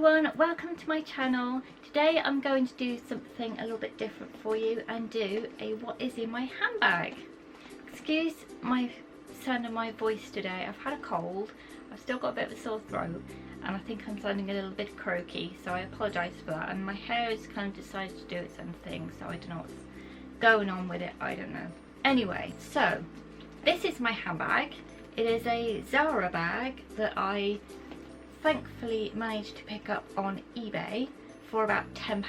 everyone, welcome to my channel. Today I'm going to do something a little bit different for you and do a what is in my handbag. Excuse my sound of my voice today. I've had a cold, I've still got a bit of a sore throat, and I think I'm sounding a little bit croaky, so I apologise for that. And my hair has kind of decided to do its own thing, so I don't know what's going on with it, I don't know. Anyway, so this is my handbag. It is a Zara bag that I thankfully managed to pick up on eBay for about £10.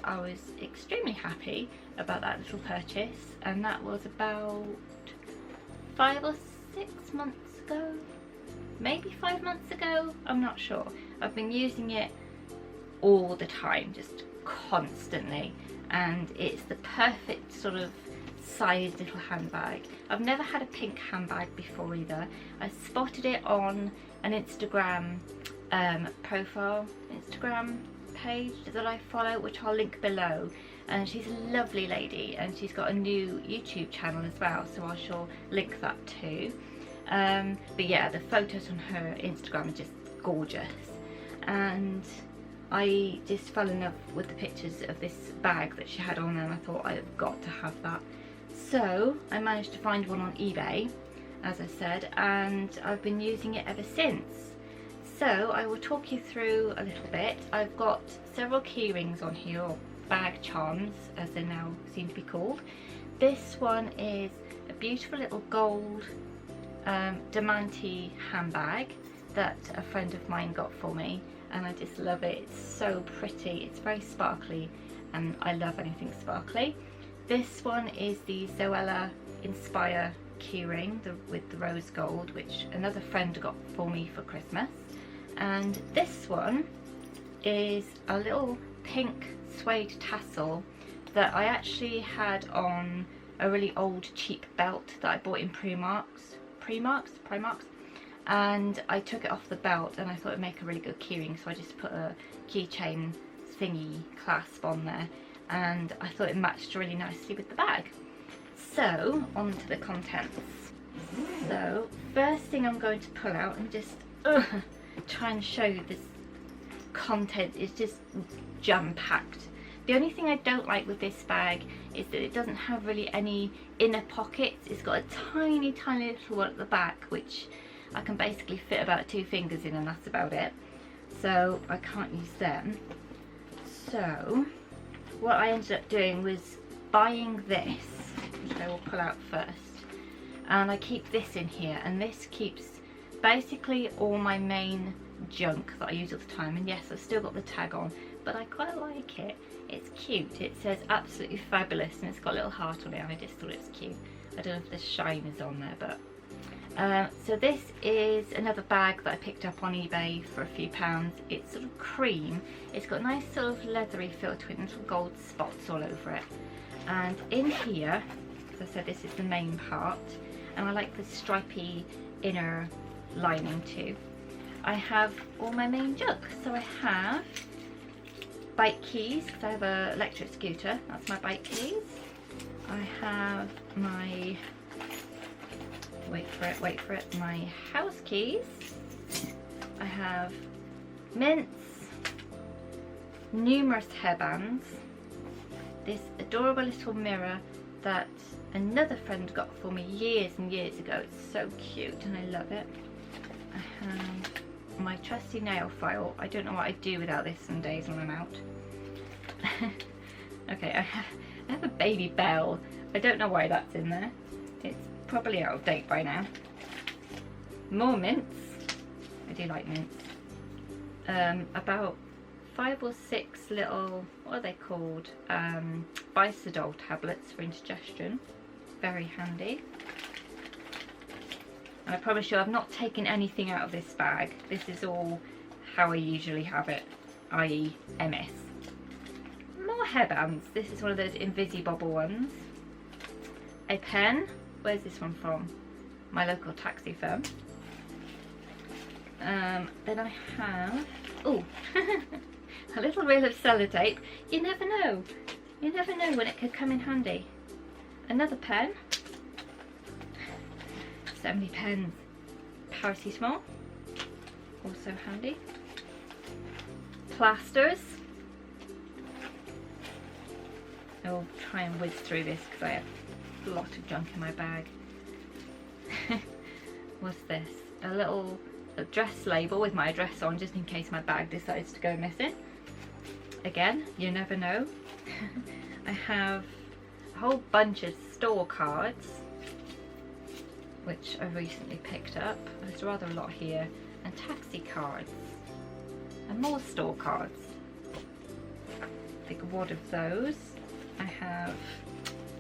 I was extremely happy about that little purchase, and that was about 5 or 6 months ago, maybe 5 months ago, I'm not sure. I've been using it all the time, just constantly, and it's the perfect sort of sized little handbag. I've never had a pink handbag before either. I spotted it on an Instagram Instagram page that I follow, which I'll link below, and she's a lovely lady, and she's got a new YouTube channel as well, so I shall link that too. But yeah, the photos on her Instagram are just gorgeous, and I just fell in love with the pictures of this bag that she had on, and I thought I've got to have that. So I managed to find one on eBay, as I said, and I've been using it ever since. So I will talk you through a little bit. I've got several key rings on here, or bag charms as they now seem to be called. This one is a beautiful little gold diamante handbag that a friend of mine got for me, and I just love it. It's so pretty, it's very sparkly, and I love anything sparkly. This one is the Zoella Inspire keyring with the rose gold, which another friend got for me for Christmas. And this one is a little pink suede tassel that I actually had on a really old cheap belt that I bought in Primark's, and I took it off the belt and I thought it'd make a really good keyring, so I just put a keychain thingy clasp on there, and I thought it matched really nicely with the bag. So on to the contents. So first thing I'm going to pull out and just try and show you this content is just jam-packed. The only thing I don't like with this bag is that it doesn't have really any inner pockets. It's got a tiny little one at the back, which I can basically fit about 2 fingers in, and that's about it, so I can't use them. So what I ended up doing was buying this, which I will pull out first, and I keep this in here, and this keeps basically all my main junk that I use all the time. And yes, I've still got the tag on, but I quite like it. It's cute. It says absolutely fabulous, and it's got a little heart on it, and I just thought it was cute. I don't know if the shine is on there, but so this is another bag that I picked up on eBay for a few pounds. It's sort of cream. It's got a nice sort of leathery feel to it, and little gold spots all over it. And in here, as I said, this is the main part, and I like the stripy inner lining too. I have all my main junk. So I have bike keys, because I have an electric scooter. That's my bike keys. I have my, wait for it, my house keys. I have mints, numerous hairbands, this adorable little mirror that another friend got for me years and years ago. It's so cute and I love it. I have my trusty nail file. I don't know what I'd do without this some days when I'm out. Okay, I have a baby bell. I don't know why that's in there. It's probably out of date by now. More mints. I do like mints. About 5 or 6 little, what are they called? Bicidol tablets for indigestion. Very handy. And I promise you I've not taken anything out of this bag. This is all how I usually have it, i.e. MS. More hairbands. This is one of those Invisibobble ones. A pen. Where's this one from? My local taxi firm. Then I have, oh, a little reel of sellotape. You never know. You never know when it could come in handy. Another pen. So many pens. Paracetamol, also handy. plasters. I'll try and whiz through this because I have a lot of junk in my bag. What's this? A little address label with my address on, just in case my bag decides to go missing. Again, you never know. I have a whole bunch of store cards, which I recently picked up. There's rather a lot here. And taxi cards. And more store cards. Big wad of those. I have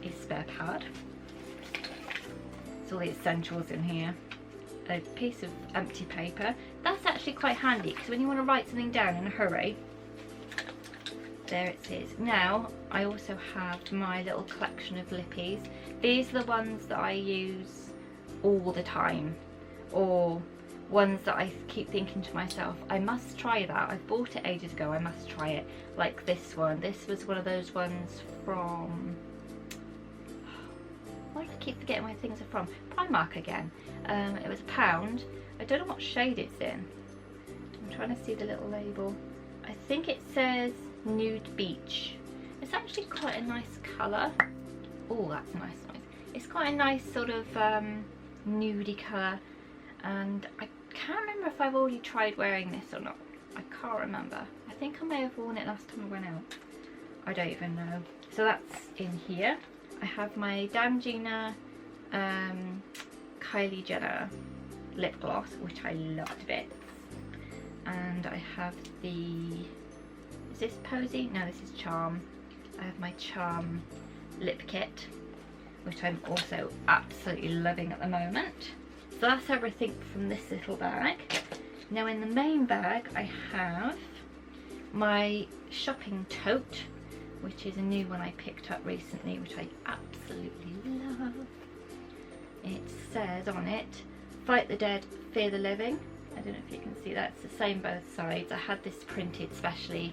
a spare pad. It's all the essentials in here. A piece of empty paper. That's actually quite handy because when you want to write something down in a hurry, there it is. Now I also have my little collection of lippies. These are the ones that I use all the time, or ones that I keep thinking to myself, I must try that. I bought it ages ago, I must try it. Like this one. This was one of those ones from, why do I keep forgetting where things are from? Primark again. It was £1. I don't know what shade it's in. I'm trying to see the little label. I think it says Nude Beach. It's actually quite a nice colour. Oh, that's a nice noise. It's quite a nice sort of nudie colour, and I can't remember if I've already tried wearing this or not. I can't remember. I think I may have worn it last time I went out. I don't even know. So that's in here. I have my Damgina Kylie Jenner lip gloss, which I loved a bit. And I have the, is this Posy? No, this is Charm. I have my Charm lip kit, which I'm also absolutely loving at the moment. So that's everything from this little bag. Now in the main bag I have my shopping tote, which is a new one I picked up recently, which I absolutely love. It says on it, fight the dead, fear the living. I don't know if you can see that, it's the same both sides. I had this printed specially,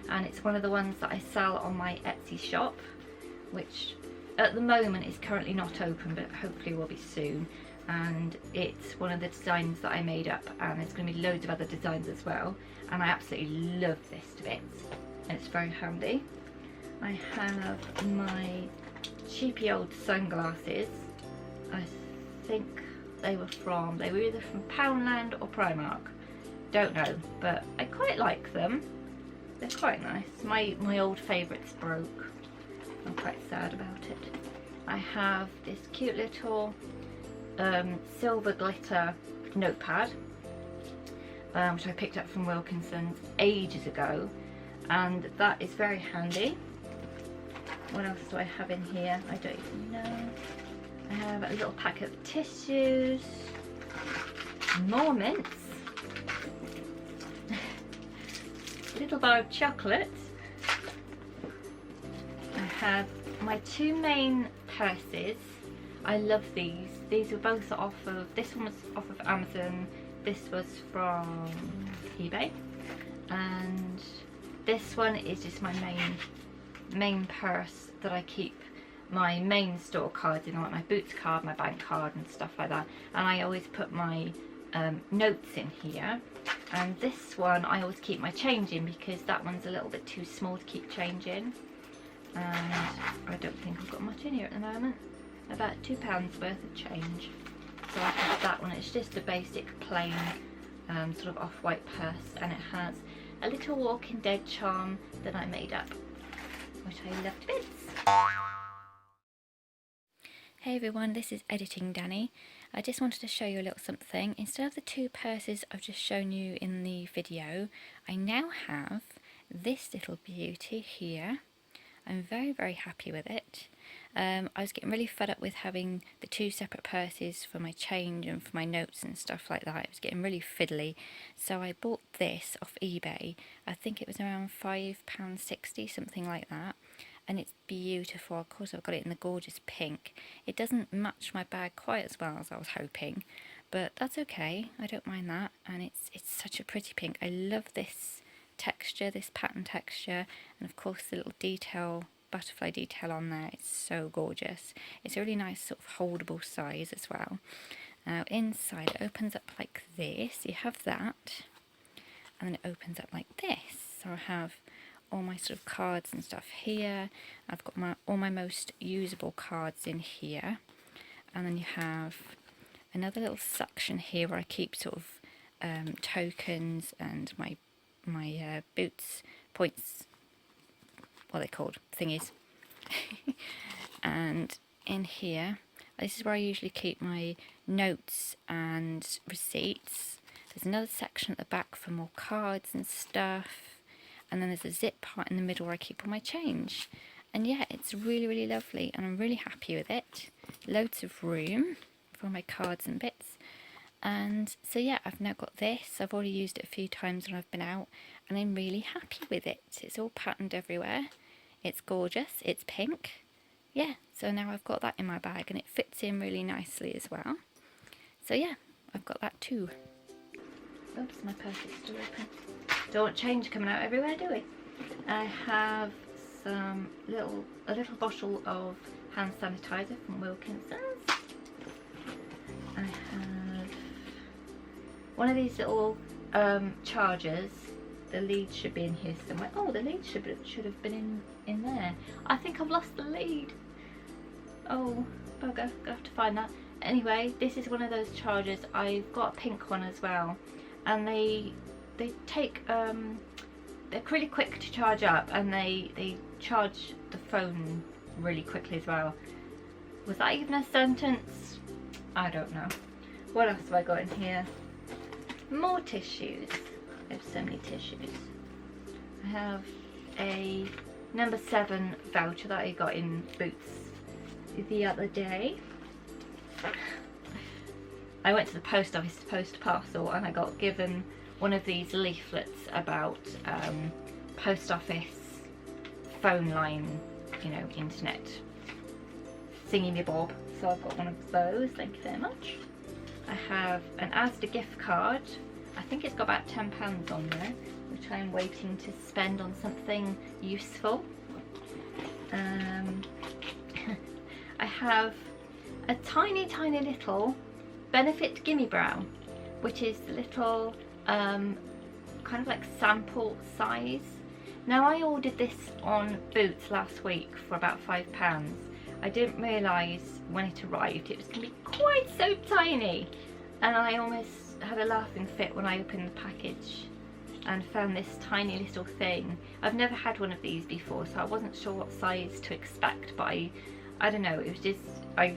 and it's one of the ones that I sell on my Etsy shop, which at the moment is currently not open, but hopefully will be soon. And it's one of the designs that I made up, and there's going to be loads of other designs as well, and I absolutely love this to bits, and it's very handy. I have my cheapy old sunglasses. I think they were either from Poundland or Primark, don't know, but I quite like them. They're quite nice. My old favourites broke. I'm quite sad about it. I have this cute little silver glitter notepad, which I picked up from Wilkinson's ages ago, and that is very handy. What else do I have in here? I don't even know. I have a little packet of tissues, more mints, little bar of chocolate. I have my two main purses. I love these. These were both off of, this one was off of Amazon, this was from eBay, and this one is just my main purse that I keep my main store cards in, like my Boots card, my bank card and stuff like that, and I always put my notes in here. And this one I always keep my change in because that one's a little bit too small to keep change in, and I don't think I've got much in here at the moment. About £2 worth of change. So I have that one. It's just a basic plain sort of off-white purse, and it has a little Walking Dead charm that I made up, which I love to bits. Hey everyone, this is Editing Danny. I just wanted to show you a little something. Instead of the two purses I've just shown you in the video, I now have this little beauty here. I'm very, very happy with it. I was getting really fed up with having the two separate purses for my change and for my notes and stuff like that. It was getting really fiddly. So I bought this off eBay. I think it was around £5.60, something like that. And it's beautiful. Of course, I've got it in the gorgeous pink. It doesn't match my bag quite as well as I was hoping, but that's okay. I don't mind that. And it's such a pretty pink. I love this texture, this pattern texture, and of course the little detail, butterfly detail on there. It's so gorgeous. It's a really nice sort of holdable size as well. Now inside it opens up like this. You have that, and then it opens up like this. So I have all my sort of cards and stuff here. I've got all my most usable cards in here. And then you have another little section here where I keep sort of tokens and my boots, points, what are they called? Thingies. And in here, this is where I usually keep my notes and receipts. There's another section at the back for more cards and stuff. And then there's a zip part in the middle where I keep all my change. And yeah, it's really, really lovely and I'm really happy with it. Loads of room for all my cards and bits. And so yeah, I've now got this. I've already used it a few times when I've been out and I'm really happy with it. It's all patterned everywhere. It's gorgeous. It's pink. Yeah, so now I've got that in my bag and it fits in really nicely as well. So yeah, I've got that too. Oops, my purse is still open. Don't want change coming out everywhere, do we? I have a little bottle of hand sanitizer from Wilkinson's. I have one of these little chargers. The lead should be in here somewhere. Oh, the lead should have been in there. I think I've lost the lead. Oh, bugger, gonna have to find that. Anyway, this is one of those chargers. I've got a pink one as well, and they take they're really quick to charge up, and they charge the phone really quickly as well. Was that even a sentence? I don't know. What else have I got in here? More tissues. I have so many tissues. I have a number 7 voucher that I got in Boots the other day. I went to the post office to post a parcel and I got given one of these leaflets about post office phone line, you know, internet thingy-me-bob. So I've got one of those, thank you very much. I have an Asda gift card. I think it's got about £10 on there, which I'm waiting to spend on something useful. I have a tiny little Benefit Gimme Brow, which is the little kind of like sample size. Now I ordered this on Boots last week for about £5. I didn't realise when it arrived it was going to be quite so tiny, and I almost had a laughing fit when I opened the package and found this tiny little thing. I've never had one of these before, so I wasn't sure what size to expect, but I don't know, it was just, I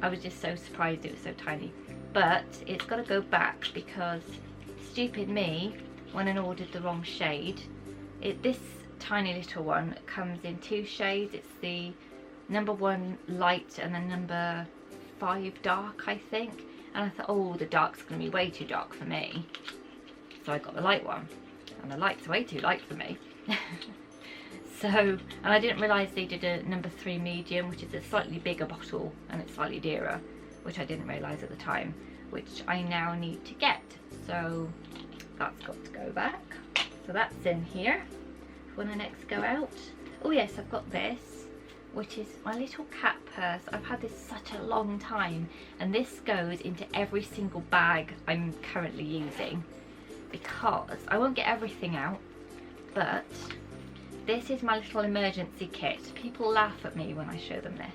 was just so surprised it was so tiny. But it's got to go back because stupid me went and ordered the wrong shade. This tiny little one comes in 2 shades. It's the number 1 light and the number 5 dark, I think. And I thought, oh, the dark's going to be way too dark for me. So I got the light one. And the light's way too light for me. So, and I didn't realise they did a number 3 medium, which is a slightly bigger bottle and it's slightly dearer, which I didn't realise at the time, which I now need to get. So that's got to go back. So that's in here when I next go out. Oh yes, I've got this, which is my little cat purse. I've had this such a long time, and this goes into every single bag I'm currently using because I won't get everything out, but this is my little emergency kit. People laugh at me when I show them this,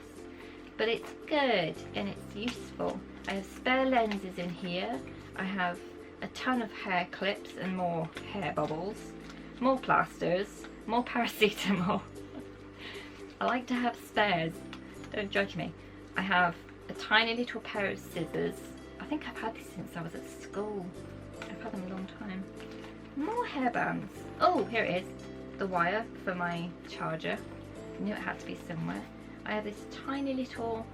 but it's good and it's useful. I have spare lenses in here. I have a ton of hair clips and more hair bubbles, more plasters, more paracetamol. I like to have spares, don't judge me. I have a tiny little pair of scissors. I think I've had these since I was at school. I've had them a long time. More hairbands. Oh, here it is. The wire for my charger. I knew it had to be somewhere. I have this tiny little,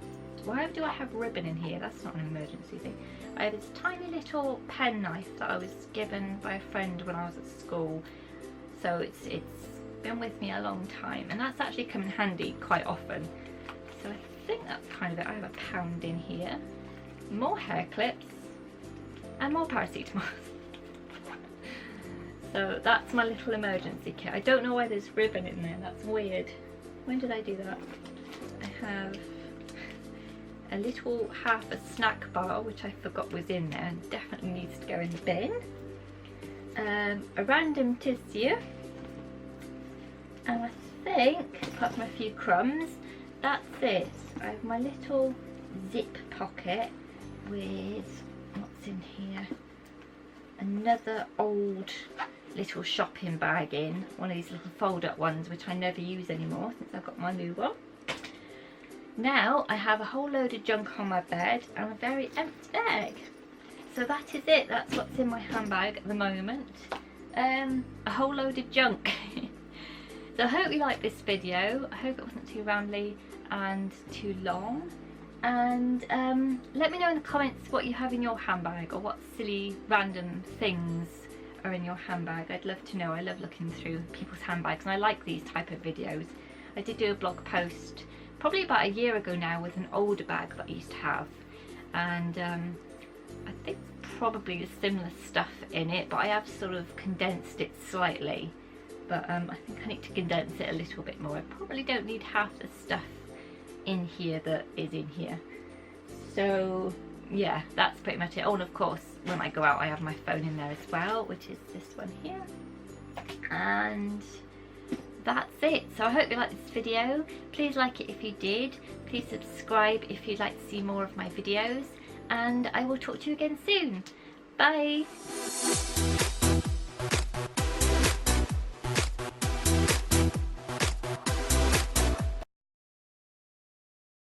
why do I have ribbon in here? That's not an emergency thing. I have this tiny little pen knife that I was given by a friend when I was at school. So it's been with me a long time, and that's actually come in handy quite often. So I think that's kind of it. I have a pound in here, more hair clips, and more paracetamol. So that's my little emergency kit. I don't know why there's ribbon in there, that's weird. When did I do that? I have a little half a snack bar, which I forgot was in there and definitely needs to go in the bin. A random tissue, And I think, apart from a few crumbs, that's it. I have my little zip pocket with, what's in here? Another old little shopping bag in, one of these little fold up ones which I never use anymore since I've got my new one. Now I have a whole load of junk on my bed and a very empty bag. So that is it, that's what's in my handbag at the moment. A whole load of junk. So I hope you liked this video. I hope it wasn't too rambly and too long. And let me know in the comments what you have in your handbag, or what silly random things are in your handbag. I'd love to know. I love looking through people's handbags, and I like these type of videos. I did do a blog post probably about a year ago now with an older bag that I used to have, and I think probably similar stuff in it, but I have sort of condensed it slightly. But I think I need to condense it a little bit more. I probably don't need half the stuff in here that is in here. So yeah, that's pretty much it. Oh, and of course when I go out I have my phone in there as well, which is this one here. And that's it. So I hope you liked this video. Please like it if you did. Please subscribe if you'd like to see more of my videos, and I will talk to you again soon. Bye.